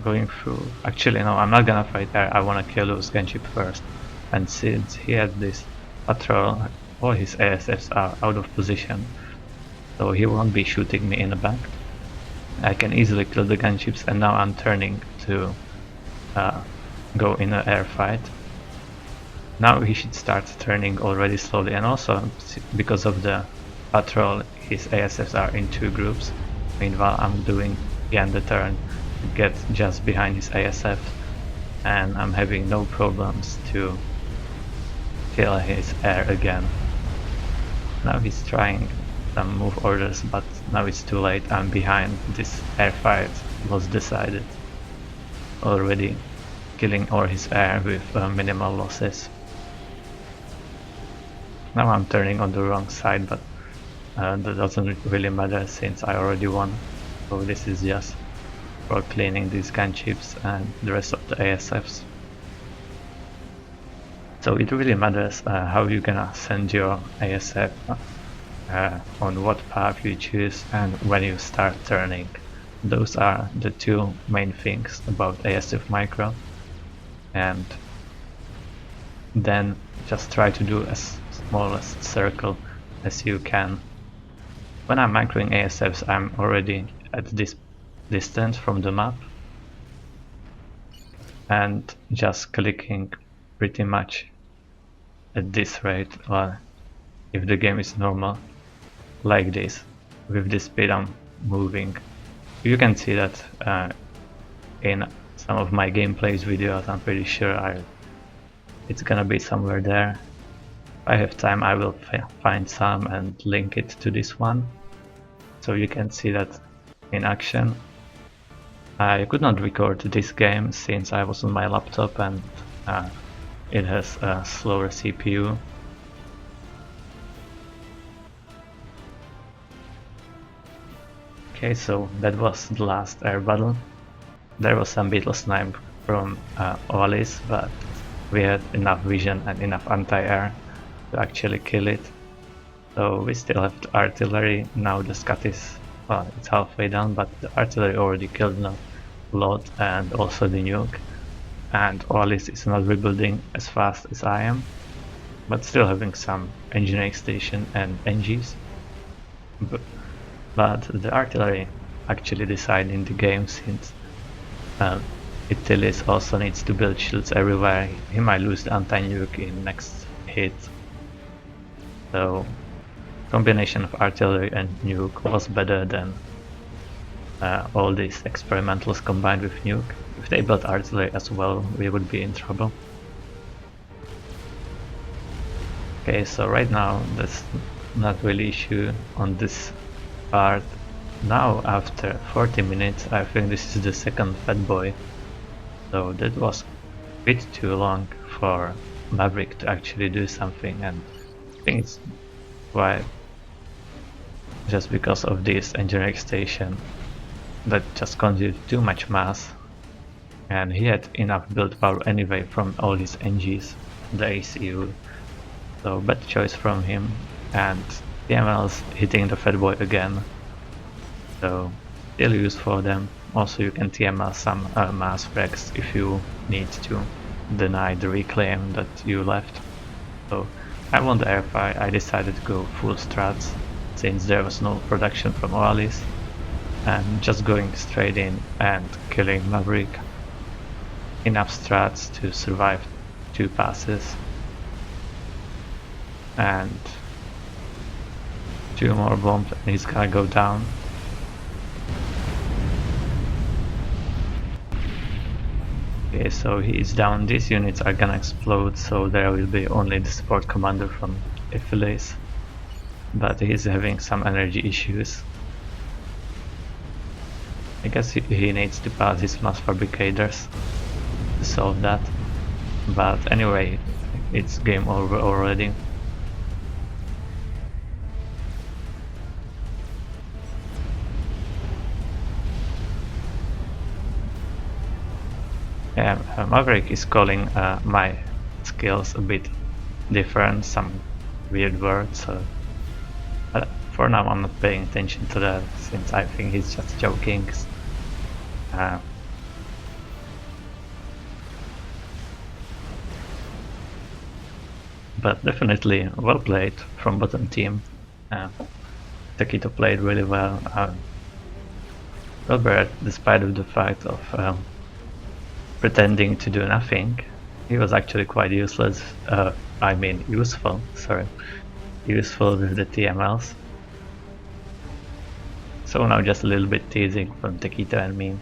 Going through, actually no, I'm not gonna fight there, I wanna kill those gunship first. And since he has this patrol, all his ASFs are out of position, so he won't be shooting me in the back. I can easily kill the gunships, and now I'm turning to go in an air fight. Now he should start turning already slowly, and also because of the patrol his ASFs are in two groups. Meanwhile I'm doing again the turn to get just behind his ASF, and I'm having no problems to kill his air again. Now he's trying some move orders, but now it's too late, I'm behind. This air fight was decided already, killing all his air with minimal losses. Now I'm turning on the wrong side, but that doesn't really matter since I already won. So this is just for cleaning these gunships and the rest of the ASFs. So it really matters how you're gonna send your ASF, on what path you choose, and when you start turning. Those are the two main things about ASF micro. And then just try to do as smallest circle as you can. When I'm microing ASFs, I'm already at this distance from the map and just clicking pretty much at this rate, well, if the game is normal, like this. With this speed I'm moving. You can see that in some of my gameplays videos. I'm pretty sure it's gonna be somewhere there. If I have time I will find some and link it to this one, so you can see that in action. I could not record this game since I was on my laptop and it has a slower CPU. Okay, so that was the last air battle. There was some beetle snipe from Oalis, but we had enough vision and enough anti-air to actually kill it. So we still have the artillery. Now the scat is, well, it's halfway down, but the artillery already killed a lot, and also the nuke. And Oalis is not rebuilding as fast as I am, but still having some engineering station and NGs. But the artillery actually decided in the game, since Italis also needs to build shields everywhere. He might lose the anti-nuke in next hit. So combination of artillery and nuke was better than all these experimentals combined with nuke. If they built artillery as well, we would be in trouble. Okay, so right now that's not really issue on this part. Now after 40 minutes, I think this is the second Fat Boy. So that was a bit too long for Maverick to actually do something, and I think it's why, just because of this engineering station that just consumed too much mass, and he had enough build power anyway from all his NGs, the ACU. So bad choice from him, and TML's hitting the Fat Boy again. So still use for them. Also, you can TML some mass wrecks if you need to deny the reclaim that you left. So I won the airfight. I decided to go full strats since there was no production from Oalis, and just going straight in and killing Maverick. Enough strats to survive 2 passes, and 2 more bombs and he's gonna go down. Okay, so he's down. These units are gonna explode, so there will be only the support commander from Iphilis, but he's having some energy issues. I guess he needs to pass his mass fabricators to solve that, but anyway, it's game over already. Maverick is calling my skills a bit different, some weird words, so for now I'm not paying attention to that since I think he's just joking. But definitely well played from bottom team. Takito played really well. Robert, despite of the fact of pretending to do nothing, he was actually quite useless. I mean useful, sorry. Useful with the TMLs. So now just a little bit teasing from Takito and me.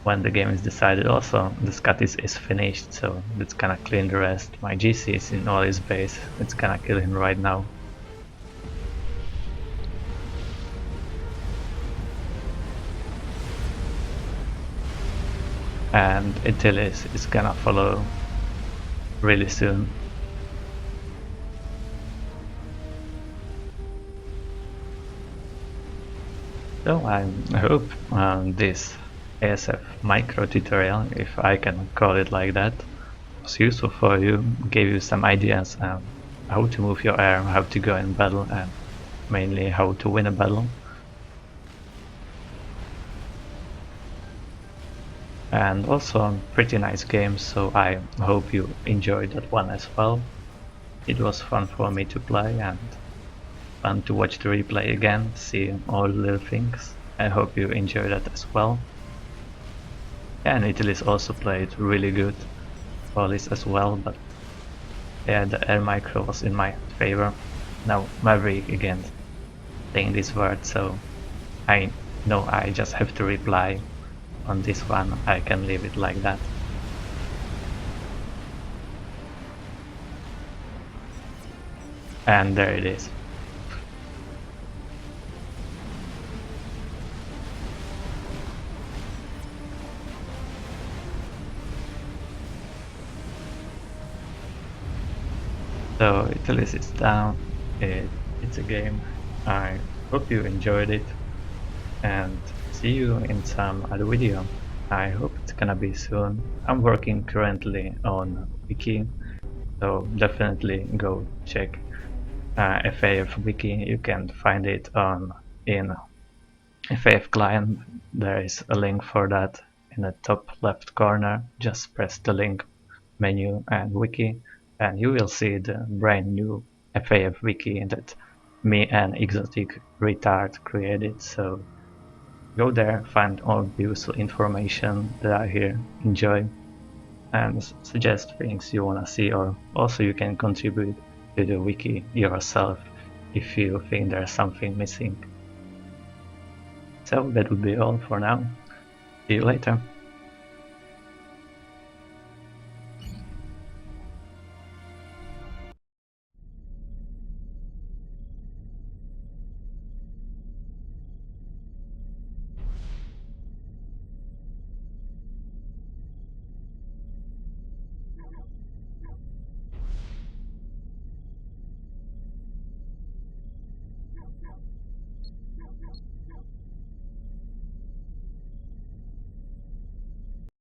When the game is decided also, the scat is finished, so it's gonna clean the rest. My GC is in all his base, it's gonna kill him right now. And Itilis is gonna follow really soon. So I hope this ASF micro tutorial, if I can call it like that, was useful for you, gave you some ideas how to move your air, how to go in battle, and mainly how to win a battle. And also a pretty nice game, so I hope you enjoyed that one as well. It was fun for me to play and fun to watch the replay again, see all the little things. I hope you enjoyed that as well. And Italy's also played really good, Polish as well, but yeah, the air micro was in my favor. Now Maverick again saying this word, so I know I just have to reply on this one. I can leave it like that. And there it is. So Italy's is down. It's a game. I hope you enjoyed it, and see you in some other video. I hope it's gonna be soon. I'm working currently on wiki, so definitely go check FAF wiki. You can find it in FAF client. There is a link for that in the top left corner. Just press the link menu and wiki, and you will see the brand new FAF wiki that me and Exotic Retard created. So go there, find all the useful information that are here, enjoy, and suggest things you wanna see, or also you can contribute to the wiki yourself if you think there's something missing. So that would be all for now. See you later.